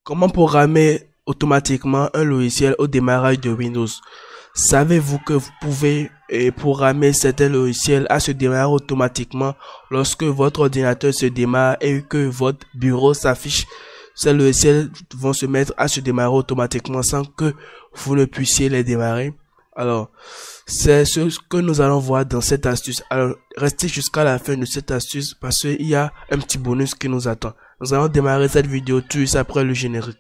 Comment programmer automatiquement un logiciel au démarrage de Windows? Savez-vous que vous pouvez programmer certains logiciels à se démarrer automatiquement lorsque votre ordinateur se démarre et que votre bureau s'affiche? Ces logiciels vont se mettre à se démarrer automatiquement sans que vous ne puissiez les démarrer. Alors, c'est ce que nous allons voir dans cette astuce. Alors, restez jusqu'à la fin de cette astuce parce qu'il y a un petit bonus qui nous attend. Nous allons démarrer cette vidéo tout de suite après le générique.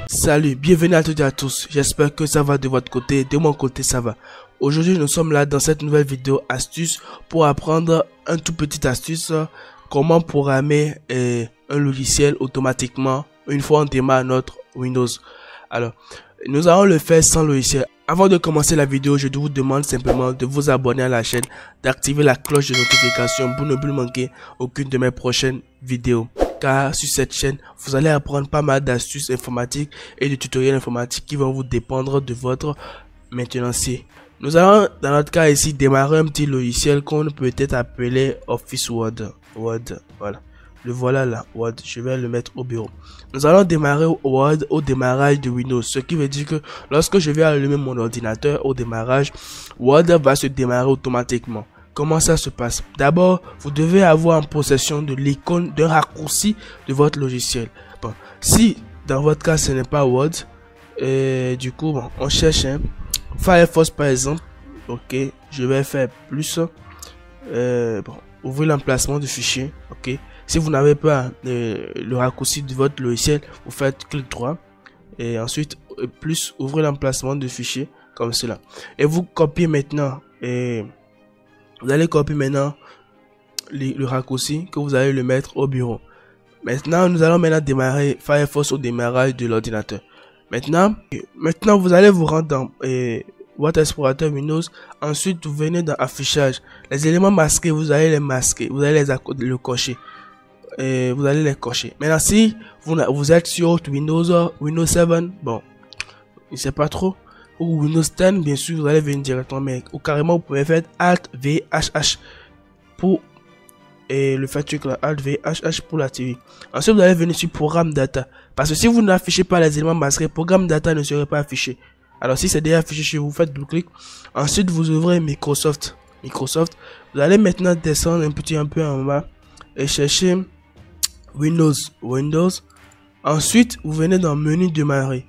Salut, bienvenue à toutes et à tous. J'espère que ça va de votre côté, de mon côté ça va. Aujourd'hui, nous sommes là dans cette nouvelle vidéo astuce pour apprendre un tout petit astuce. Comment programmer un logiciel automatiquement une fois on démarre notre Windows. Alors, nous allons le faire sans logiciel. Avant de commencer la vidéo, je vous demande simplement de vous abonner à la chaîne, d'activer la cloche de notification pour ne plus manquer aucune de mes prochaines vidéos. Car sur cette chaîne, vous allez apprendre pas mal d'astuces informatiques et de tutoriels informatiques qui vont vous dépendre de votre maintenancier. Nous allons, dans notre cas ici, démarrer un petit logiciel qu'on peut peut-être appeler Office Word. Voilà. Le voilà là, Word. Je vais le mettre au bureau. Nous allons démarrer Word au démarrage de Windows. Ce qui veut dire que lorsque je vais allumer mon ordinateur au démarrage, Word va se démarrer automatiquement. Comment ça se passe? D'abord, vous devez avoir en possession de l'icône d'un raccourci de votre logiciel. Bon, si dans votre cas ce n'est pas Word, du coup, bon, on cherche Firefox par exemple. Ok, je vais faire plus. Bon, ouvrez l'emplacement du fichier. Ok, si vous n'avez pas le raccourci de votre logiciel, vous faites clic droit et ensuite plus, ouvrez l'emplacement du fichier comme cela. Et vous copiez maintenant vous allez copier maintenant le raccourci que vous allez le mettre au bureau. Maintenant, nous allons maintenant démarrer Firefox au démarrage de l'ordinateur. Maintenant, vous allez vous rendre dans votre explorateur Windows. Ensuite, vous venez dans Affichage. Les éléments masqués, vous allez les masquer. Vous allez les cocher. Vous allez les cocher. Maintenant, si vous êtes sur Windows 7, bon, je ne sais pas trop. Ou Windows 10, bien sûr, vous allez venir directement, mais ou carrément vous pouvez faire Alt VHH pour le faire truc là, Alt VHH pour l'activer. Ensuite, vous allez venir sur Programme Data, parce que si vous n'affichez pas les éléments masqués, Programme Data ne serait pas affiché. Alors si c'est déjà affiché chez vous, faites double-clic. Ensuite, vous ouvrez Microsoft. Vous allez maintenant descendre un peu en bas et chercher Windows. Ensuite, vous venez dans Menu démarrer.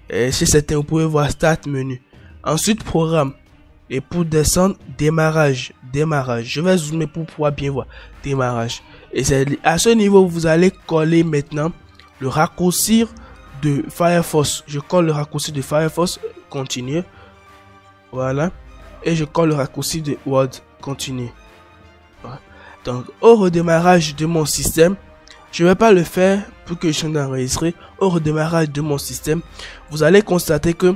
Chez certains, vous pouvez voir Start menu. Ensuite, Programme. Et pour descendre, Démarrage. Je vais zoomer pour pouvoir bien voir. Démarrage. Et c'est à ce niveau, vous allez coller maintenant le raccourci de Firefox. Je colle le raccourci de Firefox. Continuer. Voilà. Et je colle le raccourci de Word. Continuer. Voilà. Donc, au redémarrage de mon système, je ne vais pas le faire pour que je sois enregistré. Au redémarrage de mon système, vous allez constater que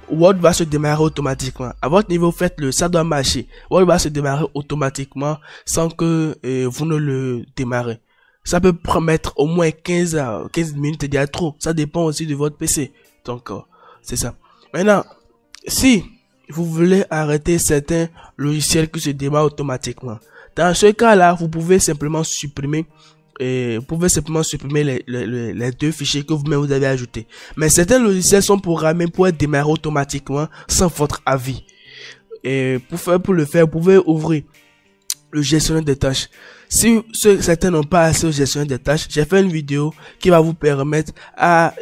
Word va se démarrer automatiquement. À votre niveau, faites-le, ça doit marcher. Word va se démarrer automatiquement sans que vous ne le démarrez. Ça peut mettre au moins 15 minutes, il y a trop. Ça dépend aussi de votre PC. Donc, c'est ça. Maintenant, si vous voulez arrêter certains logiciels qui se démarrent automatiquement, dans ce cas-là, vous pouvez simplement supprimer les deux fichiers que vous avez ajoutés. Mais certains logiciels sont programmés pour être démarrés automatiquement sans votre avis. Et pour le faire, vous pouvez ouvrir le gestionnaire de tâches. Si certains n'ont pas accès au gestionnaire de tâches, j'ai fait une vidéo qui va vous permettre à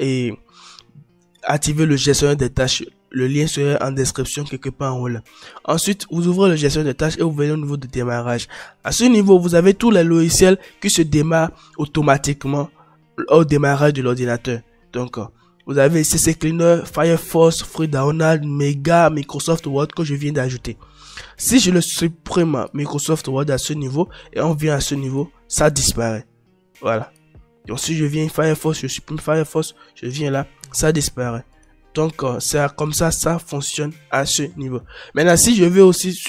activer le gestionnaire de tâches. Le lien serait en description quelque part en haut là. Ensuite, vous ouvrez le gestionnaire de tâches et vous venez au niveau de démarrage. À ce niveau, vous avez tous les logiciels qui se démarrent automatiquement au démarrage de l'ordinateur. Donc, vous avez CC Cleaner, Firefox, FreeDownload, Mega, Microsoft Word que je viens d'ajouter. Si je le supprime Microsoft Word à ce niveau et on vient à ce niveau, ça disparaît. Voilà. Donc, si je viens Firefox, je supprime Firefox, je viens là, ça disparaît. Donc, c'est comme ça fonctionne à ce niveau. Maintenant, si je veux aussi,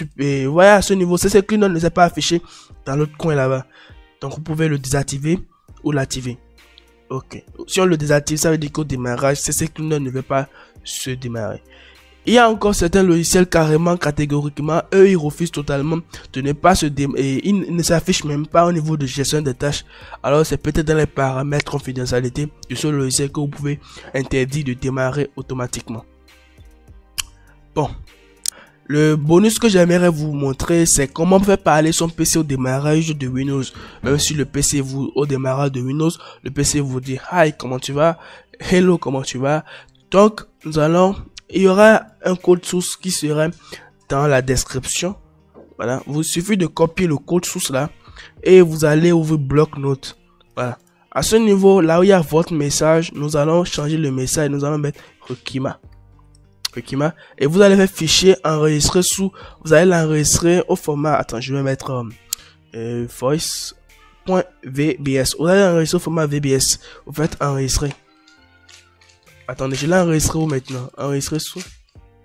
voyez à ce niveau, CC Cleaner ne s'est pas affiché dans l'autre coin là-bas. Donc, vous pouvez le désactiver ou l'activer. Ok. Si on le désactive, ça veut dire qu'au démarrage, CC Cleaner ne veut pas se démarrer. Il y a encore certains logiciels carrément, catégoriquement, eux ils refusent totalement de ne pas et ils ne s'affichent même pas au niveau de gestion des tâches. Alors c'est peut-être dans les paramètres confidentialité de ce logiciel que vous pouvez interdire de démarrer automatiquement. Bon, le bonus que j'aimerais vous montrer, c'est comment faire parler son PC au démarrage de Windows. Même si le PC au démarrage de Windows, le PC vous dit hi, comment tu vas? Hello, comment tu vas? Donc il y aura un code source qui sera dans la description. Voilà, vous suffit de copier le code source là et vous allez ouvrir bloc-notes. Voilà. À ce niveau, là où il y a votre message, nous allons changer le message, nous allons mettre Rukima. Et vous allez faire fichier enregistré sous, vous allez l'enregistrer au format, attends, je vais mettre voice.vbs. Vous allez enregistrer au format VBS. Vous faites enregistrer. Attendez, je l'ai enregistré où maintenant? Enregistré sous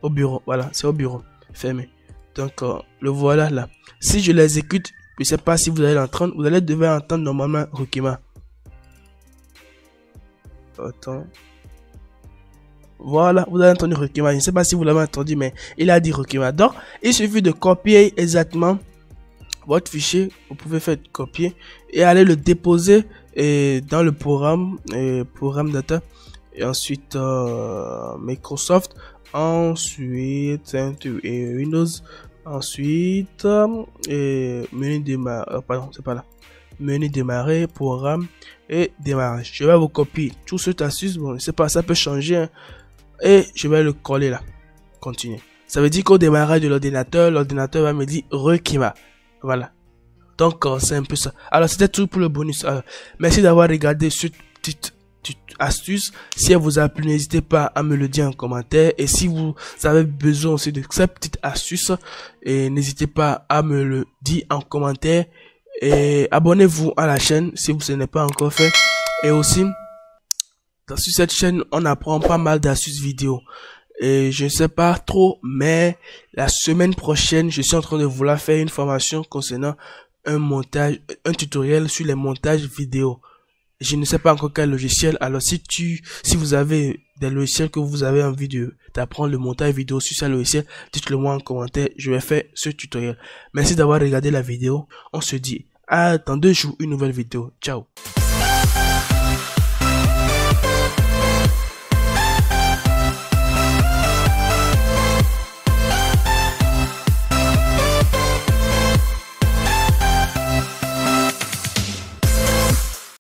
au bureau. Voilà, c'est au bureau. Fermé. Donc, le voilà là. Si je l'exécute, je ne sais pas si vous allez l'entendre. Vous allez devoir entendre normalement Rukima. Attends. Voilà, vous avez entendu Rukima. Je ne sais pas si vous l'avez entendu, mais il a dit Rukima. Donc, il suffit de copier exactement votre fichier. Vous pouvez faire copier et aller le déposer dans le programme data. Et ensuite Microsoft, ensuite Windows, ensuite menu démarrer, pardon, c'est pas là, menu démarrer, programme et démarrage. Je vais vous copier tout cette astuce, bon, c'est pas, ça peut changer, hein, et je vais le coller là, continuer. Ça veut dire qu'au démarrage de l'ordinateur va me dire Rukima. Voilà, donc c'est un peu ça. Alors c'était tout pour le bonus. Merci d'avoir regardé cette petite astuce. Si elle vous a plu, n'hésitez pas à me le dire en commentaire, et si vous avez besoin aussi de cette petite astuce, n'hésitez pas à me le dire en commentaire, et abonnez-vous à la chaîne si ce n'est pas encore fait. Et aussi sur cette chaîne on apprend pas mal d'astuces vidéo, et je ne sais pas trop, mais la semaine prochaine je suis en train de vouloir faire une formation concernant un tutoriel sur les montages vidéo. Je ne sais pas encore quel logiciel. Alors si vous avez des logiciels que vous avez envie d'apprendre le montage vidéo sur ce logiciel, dites-le moi en commentaire, je vais faire ce tutoriel. Merci d'avoir regardé la vidéo. On se dit à dans 2 jours une nouvelle vidéo. Ciao.